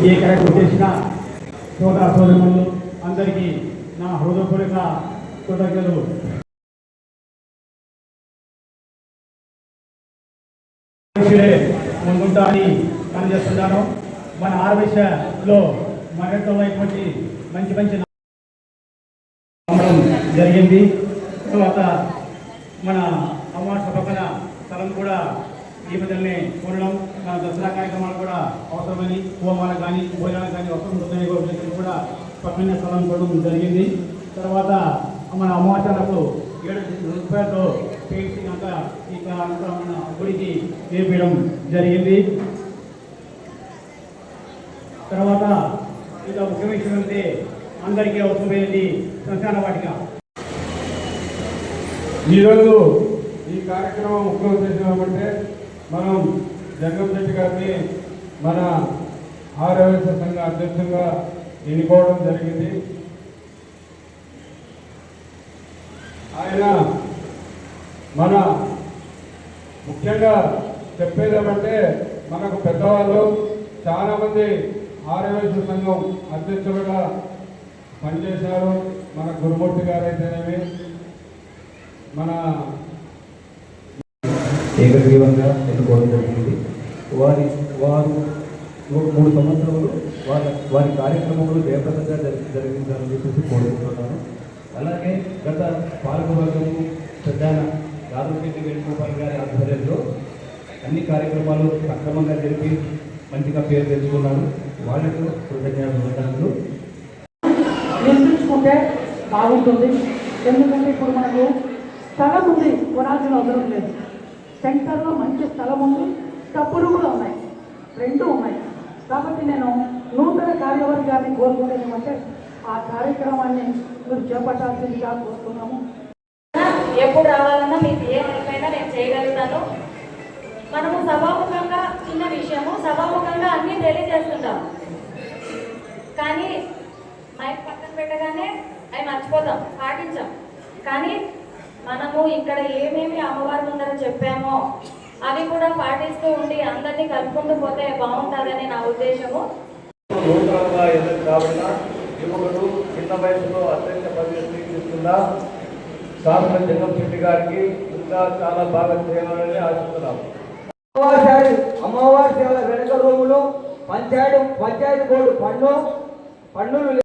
ఈ కార్యక్రమం చేసిన సోదర సోదరులు అందరికీ నా హృదయపూర్వక కృతజ్ఞతలు. ముందుంటా అని పనిచేస్తున్నాను. మన ఆర్వేశలో మరింతమైనటువంటి మంచి మంచి జరిగింది. తర్వాత మన అమావాస్య పక్కన స్థలం కూడా ఈ మధ్యనే కొనడం, మన దసరా కార్యక్రమాలు కూడా అవసరమని హోమాలకు కానీ భోజనాలకు కానీ అవసరం కూడా పక్కనే స్థలం కొనడం జరిగింది. తర్వాత మన అమావాస్యలకు 7 రూపాయలతో పెయింటింగ్ అంతా మన గుడికి చేపించడం జరిగింది. తర్వాత ఇంకా ముఖ్య విషయం అంటే అందరికీ అవసరమైనది శ్మశాన వాటిక. ఈరోజు ఈ కార్యక్రమం ముఖ్య ఉద్దేశం ఏమంటే మనం జంగం శెట్టి గారిని మన ఆర్యవైశ్య సంఘ అధ్యక్షులుగా ఎన్నుకోవడం జరిగింది. ఆయన మన ముఖ్యంగా చెప్పేదేమంటే మనకు పెద్దవాళ్ళు చాలామంది ఆర్యవైశ్య సంఘం అధ్యక్షులుగా పనిచేశారు. మన గురుమూర్తి గారు అయితేనేమి మన ఏకగ్రీవంగా ఎన్నుకోవడం జరిగింది. వారు 3 సంవత్సరాలు వారి కార్యక్రమంలో జయప్రదంగా జరిగించాలని చెప్పేసి కోరుకుంటున్నాను. అలాగే గత పాలకవర్గము ప్రధాన రాజశేఖర వేణుగోపాల్ గారి ఆధ్వర్యంలో అన్ని కార్యక్రమాలు సక్రమంగా జరిపి మంచిగా పేరు తెచ్చుకున్నారు. వాళ్ళకు కృతజ్ఞతలు. నిర్మించుకుంటే బాగుంటుంది. ఎందుకంటే ఇప్పుడు మనకు స్థలం ఉంది, కొనాల్సిన అవసరం లేదు. సెంటర్లో మంచి స్థలం ఉంది, డబ్బులు కూడా ఉన్నాయి, 2 ఉన్నాయి. కాబట్టి నేను నూతన కార్యవర్గాన్ని కోరుకునేది ఆ కార్యక్రమాన్ని మీరు చేపట్టాల్సిందిగా కోరుతున్నాము. ఎప్పుడు రావాలన్నా మీకు ఏ హెల్ప్ నేను చేయగలుగుతాను. మనము సభాముఖంగా చిన్న విషయము సభాముఖంగా అన్నీ తెలియజేస్తుంటాం, కానీ మైక్ పక్కన పెట్టగానే అవి మర్చిపోతాం, పాటించాం. కానీ మనము ఇక్కడ ఏమేమి అమ్మవారి ముందర చెప్పామో అవి కూడా పాటిస్తూ ఉండి అందరినీ కలుపుకుంటూ పోతే బాగుంటుందని నా ఉద్దేశము. నూతనంగా ఎదురు కాబట్టిన యువకుడు చిన్న వయసులో అత్యంత పదవి స్వీకరిస్తున్న శాసన జంగం శెట్టి గారికి ఇంకా చాలా బాగా చేయాలని ఆశిస్తున్నాము. అమ్మవారి సేవల వెనక రూములు పంచాయతీ బోర్డు పన్నులు